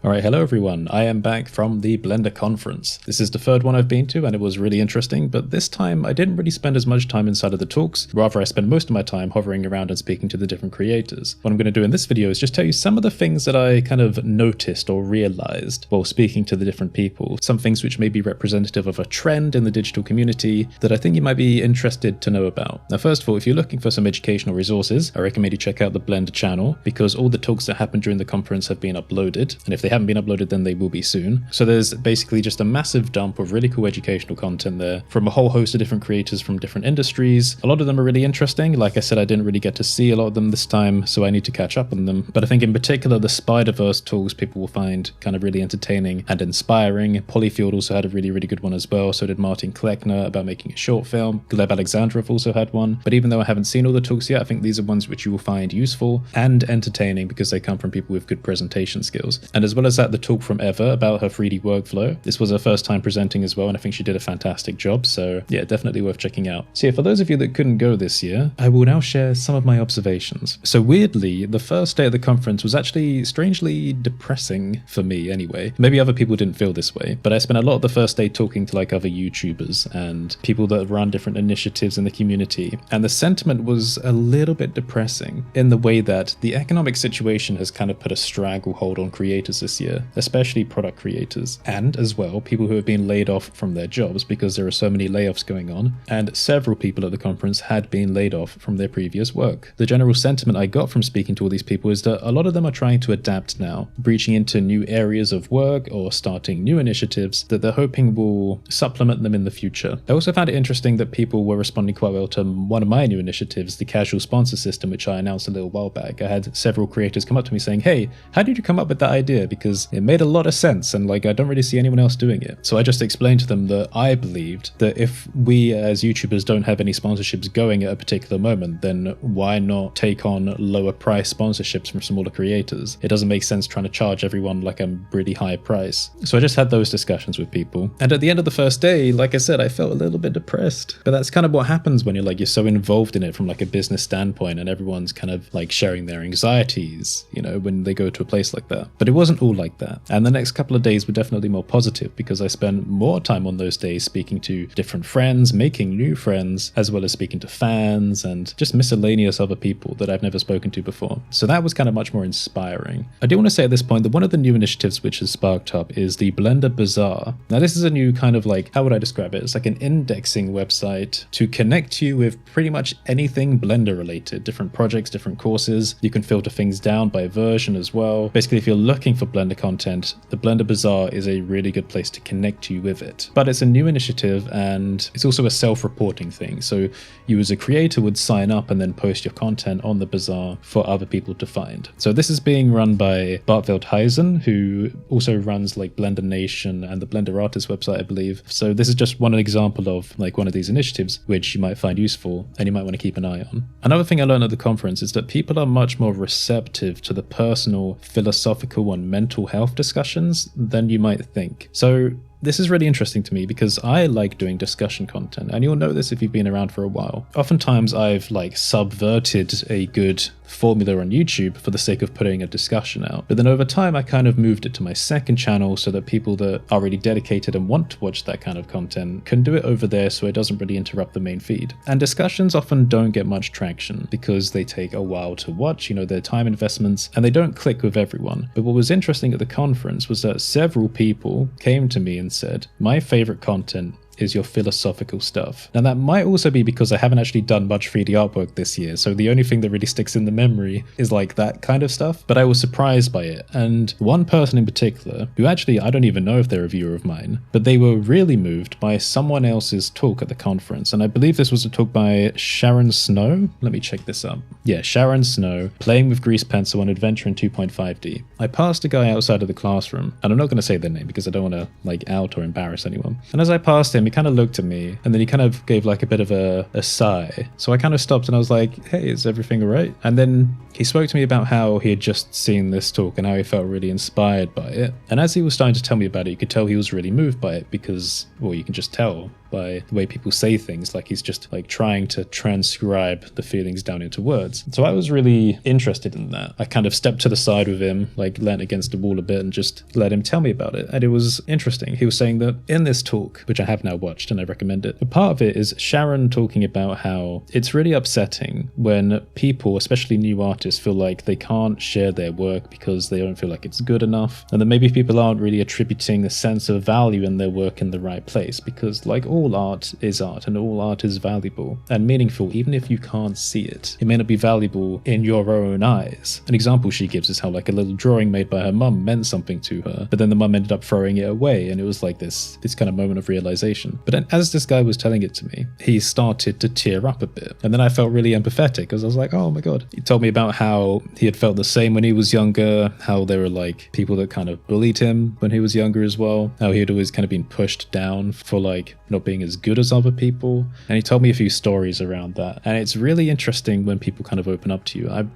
Alright, hello everyone. I am back from the Blender conference. This is the third one I've been to and it was really interesting, but this time I didn't really spend as much time inside of the talks. Rather, I spent most of my time hovering around and speaking to the different creators. What I'm going to do in this video is just tell you some of the things that I kind of noticed or realized while speaking to the different people. Some things which may be representative of a trend in the digital community that I think you might be interested to know about. Now, first of all, if you're looking for some educational resources, I recommend you check out the Blender channel because all the talks that happened during the conference have been uploaded, and if they haven't been uploaded, then they will be soon. So there's basically just a massive dump of really cool educational content there from a whole host of different creators from different industries. A lot of them are really interesting. Like I said, I didn't really get to see a lot of them this time, so I need to catch up on them. But I think in particular, the Spider-Verse talks people will find kind of really entertaining and inspiring. Polyfield also had a really good one as well. So did Martin Kleckner about making a short film. Gleb Alexandrov also had one. But even though I haven't seen all the talks yet, I think these are ones which you will find useful and entertaining because they come from people with good presentation skills. And as well as that, the talk from Eva about her 3D workflow. This was her first time presenting as well, and I think she did a fantastic job, so yeah, definitely worth checking out. So yeah, for those of you that couldn't go this year, I will now share some of my observations. So weirdly, the first day of the conference was actually strangely depressing for me anyway. Maybe other people didn't feel this way, but I spent a lot of the first day talking to like other YouTubers and people that run different initiatives in the community, and the sentiment was a little bit depressing in the way that the economic situation has kind of put a stranglehold on creators this year, especially product creators, and as well people who have been laid off from their jobs because there are so many layoffs going on, and several people at the conference had been laid off from their previous work. The general sentiment I got from speaking to all these people is that a lot of them are trying to adapt now, breaching into new areas of work or starting new initiatives that they're hoping will supplement them in the future. I also found it interesting that people were responding quite well to one of my new initiatives, the casual sponsor system, which I announced a little while back. I had several creators come up to me saying, hey, how did you come up with that idea? Because it made a lot of sense and like I don't really see anyone else doing it. So I just explained to them that I believed that if we as YouTubers don't have any sponsorships going at a particular moment, then why not take on lower price sponsorships from smaller creators? It doesn't make sense trying to charge everyone like a really high price. So I just had those discussions with people. And at the end of the first day, like I said, I felt a little bit depressed. But that's kind of what happens when you're so involved in it from like a business standpoint and everyone's kind of like sharing their anxieties, you know, when they go to a place like that. But it wasn't all like that. And the next couple of days were definitely more positive because I spent more time on those days speaking to different friends, making new friends, as well as speaking to fans and just miscellaneous other people that I've never spoken to before. So that was kind of much more inspiring. I do want to say at this point that one of the new initiatives which has sparked up is the Blender Bazaar. Now this is a new kind of like, how would I describe it? It's like an indexing website to connect you with pretty much anything Blender related, different projects, different courses. You can filter things down by version as well. Basically, if you're looking for Blender content, the Blender Bazaar is a really good place to connect you with it. But it's a new initiative and it's also a self-reporting thing. So you as a creator would sign up and then post your content on the Bazaar for other people to find. So this is being run by Bart Veldhuizen, who also runs like Blender Nation and the Blender Artist website, I believe. So this is just one example of like one of these initiatives which you might find useful and you might want to keep an eye on. Another thing I learned at the conference is that people are much more receptive to the personal, philosophical and mental health discussions than you might think. So this is really interesting to me because I like doing discussion content, and you'll know this if you've been around for a while. Oftentimes I've like subverted a good formula on YouTube for the sake of putting a discussion out. But then over time I kind of moved it to my second channel so that people that are really dedicated and want to watch that kind of content can do it over there so it doesn't really interrupt the main feed. And discussions often don't get much traction because they take a while to watch, you know, their time investments, and they don't click with everyone. But what was interesting at the conference was that several people came to me and said, my favorite content is your philosophical stuff. Now that might also be because I haven't actually done much 3D artwork this year, so the only thing that really sticks in the memory is like that kind of stuff, but I was surprised by it. And one person in particular, who actually I don't even know if they're a viewer of mine, but they were really moved by someone else's talk at the conference, and I believe this was a talk by Sharon Snow. Let me check this up. Yeah, Sharon Snow, playing with grease pencil on adventure in 2.5D. I passed a guy outside of the classroom, and I'm not going to say their name because I don't want to like out or embarrass anyone. And as I passed him, he kind of looked at me and then he kind of gave like a bit of a sigh. So I kind of stopped and I was like, hey, is everything all right? And then he spoke to me about how he had just seen this talk and how he felt really inspired by it. And as he was starting to tell me about it, you could tell he was really moved by it because, well, you can just tell by the way people say things, like he's just like trying to transcribe the feelings down into words. So I was really interested in that. I kind of stepped to the side with him, like leant against the wall a bit and just let him tell me about it. And it was interesting. He was saying that in this talk, which I have now watched and I recommend it, a part of it is Sharon talking about how it's really upsetting when people, especially new artists, feel like they can't share their work because they don't feel like it's good enough, and that maybe people aren't really attributing a sense of value in their work in the right place, because like all art is art and all art is valuable and meaningful even if you can't see it. It may not be valuable in your own eyes. An example she gives is how like a little drawing made by her mum meant something to her, but then the mum ended up throwing it away, and it was like this kind of moment of realization. But then as this guy was telling it to me, he started to tear up a bit, and then I felt really empathetic because I was like, oh my god. He told me about how he had felt the same when he was younger, how there were like people that kind of bullied him when he was younger as well, how he had always kind of been pushed down for like not being as good as other people, and he told me a few stories around that. And it's really interesting when people kind of open up to you. I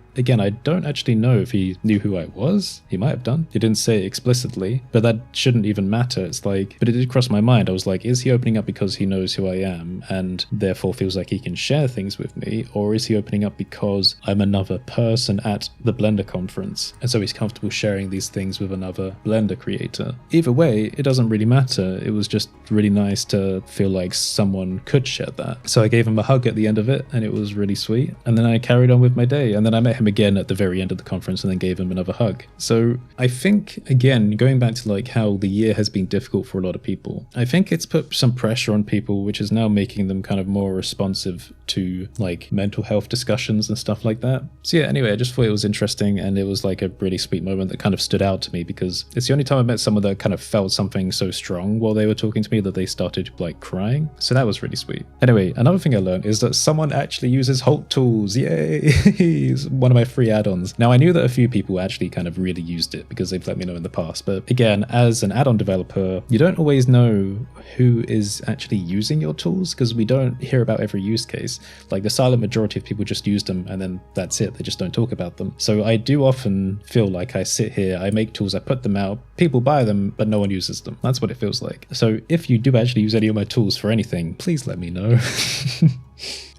don't actually know if he knew who I was. He might have done. He didn't say it explicitly, but that shouldn't even matter. It's like, but it did cross my mind. I was like, is he opening up because he knows who I am and therefore feels like he can share things with me? Or is he opening up because I'm another person at the Blender conference, and so he's comfortable sharing these things with another Blender creator? Either way, it doesn't really matter. It was just really nice to feel like someone could share that. So I gave him a hug at the end of it, and it was really sweet. And then I carried on with my day, and then I met him again at the very end of the conference and then gave him another hug. So I think, again, going back to like how the year has been difficult for a lot of people, I think it's put some pressure on people, which is now making them kind of more responsive to like mental health discussions and stuff like that. So yeah, anyway, I just thought it was interesting, and it was like a really sweet moment that kind of stood out to me because it's the only time I met someone that kind of felt something so strong while they were talking to me that they started like crying. So that was really sweet. Anyway, another thing I learned is that someone actually uses Holt tools. Yay! It's one of my free add-ons. Now I knew that a few people actually kind of really used it because they've let me know in the past, but again, as an add-on developer, you don't always know who is actually using your tools because we don't hear about every use case. Like the silent majority of people just use them and then that's it. They just don't talk about them. So I do often feel like I sit here, I make tools, I put them out, people buy them, but no one uses them. That's what it feels like. So if you do actually use any of my tools for anything, please let me know.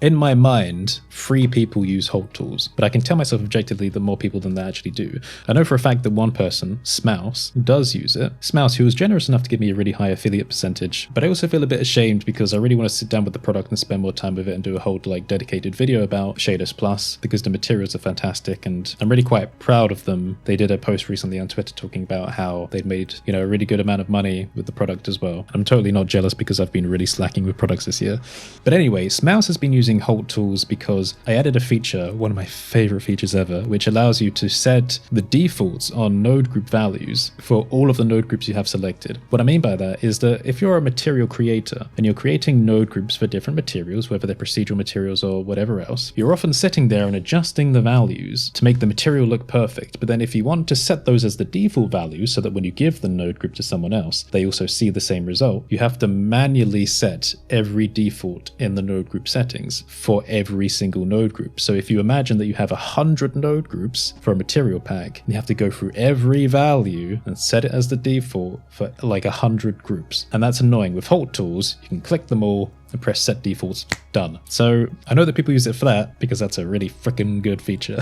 In my mind, 3 people use Holt tools, but I can tell myself objectively that more people than that actually do. I know for a fact that one person, Smouse, does use it. Smouse, who was generous enough to give me a really high affiliate percentage, but I also feel a bit ashamed because I really want to sit down with the product and spend more time with it and do a whole like dedicated video about Shaders Plus because the materials are fantastic and I'm really quite proud of them. They did a post recently on Twitter talking about how they'd made, you know, a really good amount of money with the product as well. I'm totally not jealous because I've been really slacking with products this year. But anyway, Smouse has been using Holt tools because I added a feature, one of my favorite features ever, which allows you to set the defaults on node group values for all of the node groups you have selected. What I mean by that is that if you're a material creator and you're creating node groups for different materials, whether they're procedural materials or whatever else, you're often sitting there and adjusting the values to make the material look perfect. But then if you want to set those as the default values so that when you give the node group to someone else, they also see the same result, you have to manually set every default in the node group settings for every single node group. So if you imagine that you have 100 node groups for a material pack, you have to go through every value and set it as the default for like 100 groups. And that's annoying. With Holt tools, you can click them all and press set defaults, done. So I know that people use it for that because that's a really freaking good feature.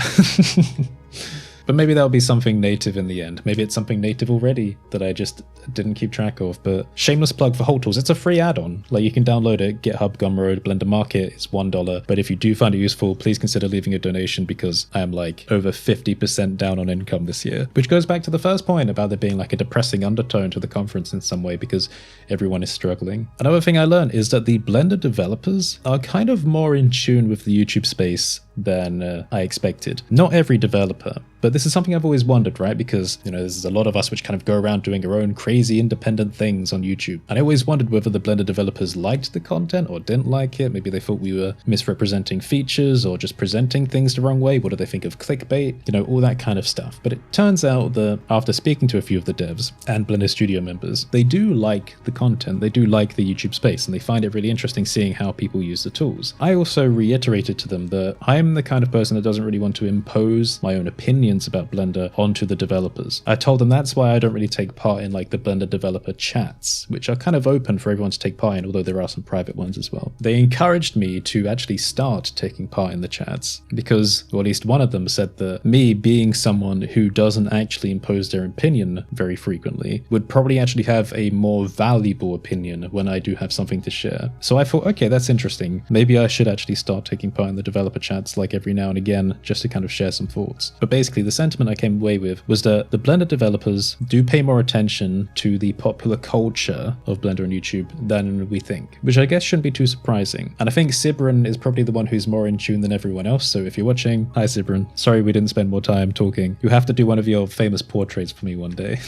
But maybe that'll be something native in the end. Maybe it's something native already that I just didn't keep track of. But shameless plug for Holt tools. It's a free add-on. Like you can download it, GitHub, Gumroad, Blender Market. It's $1. But if you do find it useful, please consider leaving a donation because I am like over 50% down on income this year. Which goes back to the first point about there being like a depressing undertone to the conference in some way because everyone is struggling. Another thing I learned is that the Blender developers are kind of more in tune with the YouTube space than I expected. Not every developer, but this is something I've always wondered, right? Because, you know, there's a lot of us which kind of go around doing our own crazy independent things on YouTube. And I always wondered whether the Blender developers liked the content or didn't like it. Maybe they thought we were misrepresenting features or just presenting things the wrong way. What do they think of clickbait? You know, all that kind of stuff. But it turns out that after speaking to a few of the devs and Blender Studio members, they do like the content. They do like the YouTube space and they find it really interesting seeing how people use the tools. I also reiterated to them that I'm the kind of person that doesn't really want to impose my own opinion opinions about Blender onto the developers. I told them that's why I don't really take part in like the Blender developer chats, which are kind of open for everyone to take part in, although there are some private ones as well. They encouraged me to actually start taking part in the chats because, or at least one of them said that me being someone who doesn't actually impose their opinion very frequently would probably actually have a more valuable opinion when I do have something to share. So I thought, okay, that's interesting. Maybe I should actually start taking part in the developer chats like every now and again, just to kind of share some thoughts. But basically the sentiment I came away with was that the Blender developers do pay more attention to the popular culture of Blender on YouTube than we think, which I guess shouldn't be too surprising. And I think Sibrin is probably the one who's more in tune than everyone else. So if you're watching, hi Sibrin, sorry we didn't spend more time talking. You have to do one of your famous portraits for me one day.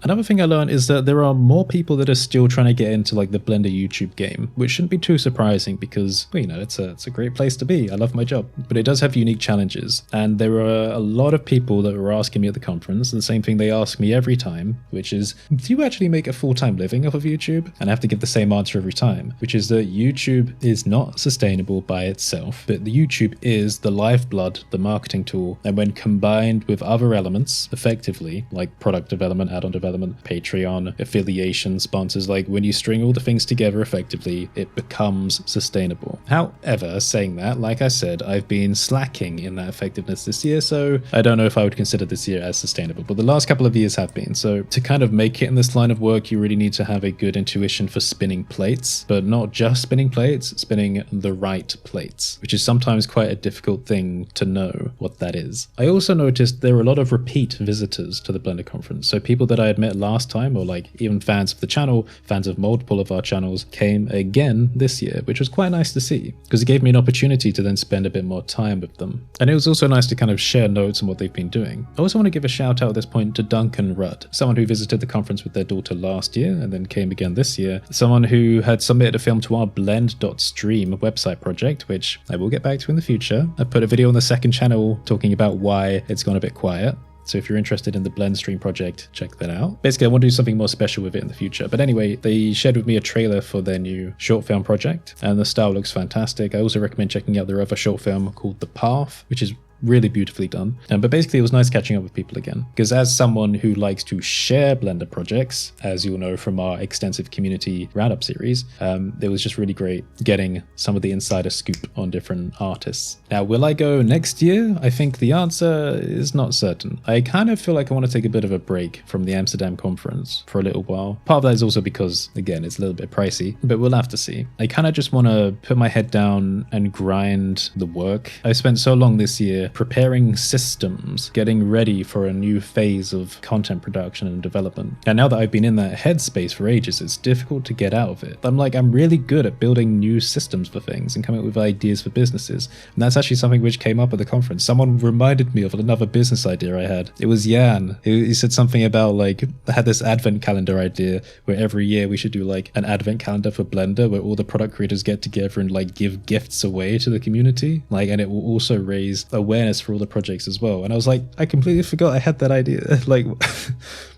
Another thing I learned is that there are more people that are still trying to get into like the Blender YouTube game, which shouldn't be too surprising because, well, you know, it's a great place to be. I love my job, but it does have unique challenges. And there are a lot of people that were asking me at the conference the same thing they ask me every time, which is, do you actually make a full-time living off of YouTube? And I have to give the same answer every time, which is that YouTube is not sustainable by itself, but the YouTube is the lifeblood, the marketing tool. And when combined with other elements effectively, like product development, add-on development, Patreon, affiliation, sponsors, like when you string all the things together effectively, it becomes sustainable. However, saying that, like I said, I've been slacking in that effectiveness this year, so I don't know if I would consider this year as sustainable, but the last couple of years have been. So to kind of make it in this line of work, you really need to have a good intuition for spinning plates, but not just spinning plates, spinning the right plates, which is sometimes quite a difficult thing to know what that is. I also noticed there were a lot of repeat visitors to the Blender conference, so people that I had met last time, or like even fans of the channel, fans of multiple of our channels, came again this year, which was quite nice to see because it gave me an opportunity to then spend a bit more time with them. And it was also nice to kind of share notes on what they've been doing. I also want to give a shout out at this point to Duncan Rudd, someone who visited the conference with their daughter last year and then came again this year, someone who had submitted a film to our blend.stream website project, which I will get back to in the future. I put a video on the second channel talking about why it's gone a bit quiet. So if you're interested in the Blend Stream project, check that out. Basically, I want to do something more special with it in the future. But anyway, they shared with me a trailer for their new short film project, and the style looks fantastic. I also recommend checking out their other short film called The Path, which is really beautifully done. But basically it was nice catching up with people again, because as someone who likes to share Blender projects, as you'll know from our extensive community roundup series, it was just really great getting some of the insider scoop on different artists. Now, will I go next year? I think the answer is not certain. I kind of feel like I want to take a bit of a break from the Amsterdam conference for a little while. Part of that is also because, again, it's a little bit pricey, but we'll have to see. I kind of just want to put my head down and grind the work. I spent so long this year preparing systems, getting ready for a new phase of content production and development. And now that I've been in that headspace for ages, it's difficult to get out of it. I'm really good at building new systems for things and coming up with ideas for businesses. And that's actually something which came up at the conference. Someone reminded me of another business idea I had. It was Jan. He said something about like, I had this advent calendar idea where every year we should do like an advent calendar for Blender where all the product creators get together and like give gifts away to the community. And it will also raise awareness for all the projects as well. And I was like, I completely forgot I had that idea.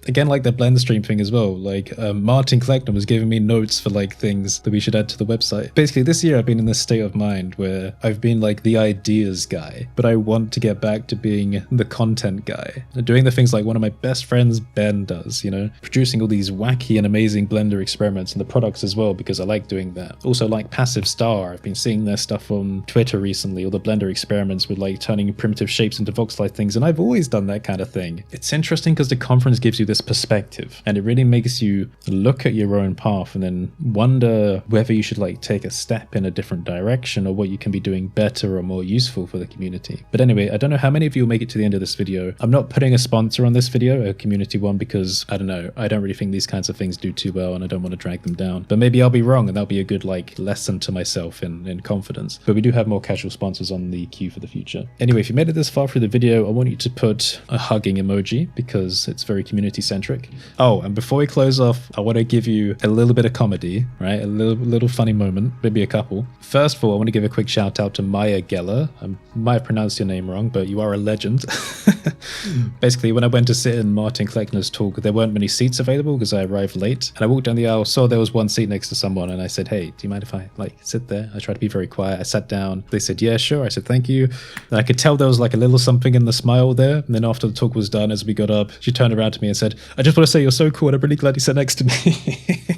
Again, like the Blender Stream thing as well. Martin Kleckner was giving me notes for like things that we should add to the website. Basically, this year I've been in this state of mind where I've been like the ideas guy, but I want to get back to being the content guy. Doing the things like one of my best friends, Ben, does, producing all these wacky and amazing Blender experiments and the products as well, because I like doing that. Also like Passive Star, I've been seeing their stuff on Twitter recently, all the Blender experiments with like turning primitive shapes into voxelite things, and I've always done that kind of thing. It's interesting because the conference gives you this perspective, and it really makes you look at your own path and then wonder whether you should like take a step in a different direction or what you can be doing better or more useful for the community. But anyway, I don't know how many of you will make it to the end of this video. I'm not putting a sponsor on this video, a community one, because I don't know, I don't really think these kinds of things do too well and I don't want to drag them down. But maybe I'll be wrong and that'll be a good like lesson to myself in confidence. But we do have more casual sponsors on the queue for the future. Anyway, if you made it this far through the video, I want you to put a hugging emoji because it's very community multi-centric. Oh, and before we close off, I want to give you a little bit of comedy, right? A little funny moment, maybe a couple. First of all, I want to give a quick shout out to Maya Geller. I might have pronounced your name wrong, but you are a legend. Basically, when I went to sit in Martin Kleckner's talk, there weren't many seats available because I arrived late. And I walked down the aisle, saw there was one seat next to someone, and I said, hey, do you mind if I sit there? I tried to be very quiet. I sat down. They said, yeah, sure. I said, thank you. And I could tell there was like a little something in the smile there. And then after the talk was done, as we got up, she turned around to me and said, I just want to say you're so cool and I'm really glad you sat next to me.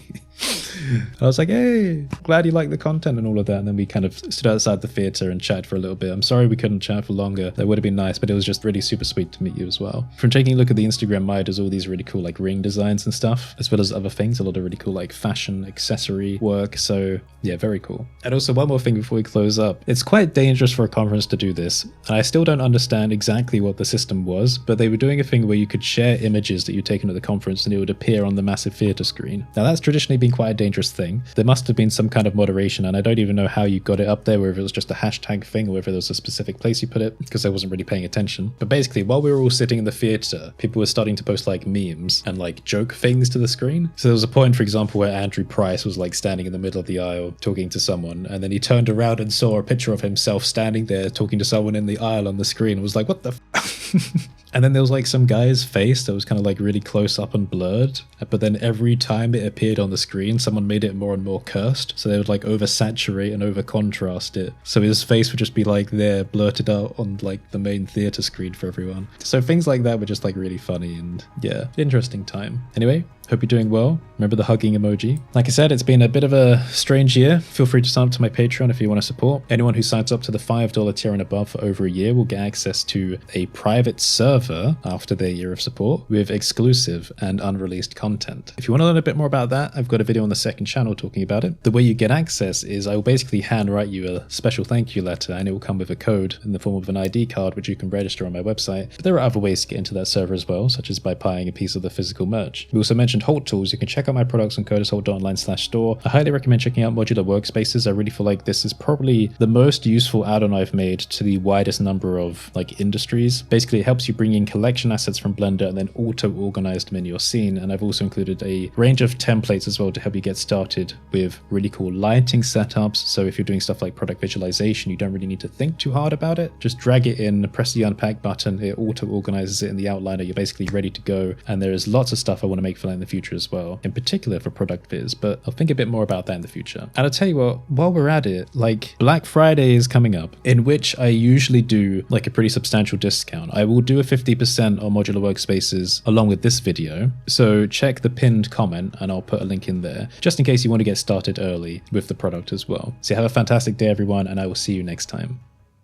I was like, hey, glad you like the content and all of that. And then we kind of stood outside the theater and chatted for a little bit. I'm sorry we couldn't chat for longer. That would have been nice, but it was just really super sweet to meet you as well. From taking a look at the Instagram, Maya does all these really cool like ring designs and stuff, as well as other things, a lot of really cool like fashion accessory work. So yeah, very cool. And also one more thing before we close up. It's quite dangerous for a conference to do this. And I still don't understand exactly what the system was, but they were doing a thing where you could share images that you'd taken at the conference and it would appear on the massive theater screen. Now that's traditionally been quite a dangerous thing. There must have been some kind of moderation, and I don't even know how you got it up there, whether it was just a hashtag thing or whether there was a specific place you put it, because I wasn't really paying attention. But basically, while we were all sitting in the theater, people were starting to post like memes and like joke things to the screen. So there was a point, for example, where Andrew Price was like standing in the middle of the aisle talking to someone, and then he turned around and saw a picture of himself standing there talking to someone in the aisle on the screen and was like, what the f-? And then there was like some guy's face that was kind of like really close up and blurred. But then every time it appeared on the screen, someone made it more and more cursed. So they would like oversaturate and over contrast it. So his face would just be like there blurted out on like the main theater screen for everyone. So things like that were just like really funny and yeah, interesting time. Anyway, hope you're doing well. Remember the hugging emoji. Like I said, it's been a bit of a strange year. Feel free to sign up to my Patreon if you want to support. Anyone who signs up to the $5 tier and above for over a year will get access to a private server after their year of support with exclusive and unreleased content. If you want to learn a bit more about that, I've got a video on the second channel talking about it. The way you get access is I will basically handwrite you a special thank you letter, and it will come with a code in the form of an ID card which you can register on my website. But there are other ways to get into that server as well, such as by buying a piece of the physical merch. We also mentioned Holt tools. You can check out my products on codesholt.online/store. I highly recommend checking out modular workspaces. I really feel like this is probably the most useful add-on I've made to the widest number of like industries. Basically, it helps you bring in collection assets from Blender and then auto-organize them in your scene. And I've also included a range of templates as well to help you get started with really cool lighting setups. So if you're doing stuff like product visualization, you don't really need to think too hard about it. Just drag it in, press the unpack button, it auto-organizes it in the outliner. You're basically ready to go. And there is lots of stuff I want to make for that in the future as well, in particular for product viz, but I'll think a bit more about that in the future. And I'll tell you what, while we're at it, like Black Friday is coming up, in which I usually do like a pretty substantial discount. I will do a 50% on modular workspaces along with this video, so check the pinned comment and I'll put a link in there just in case you want to get started early with the product as well. So have a fantastic day everyone, and I will see you next time.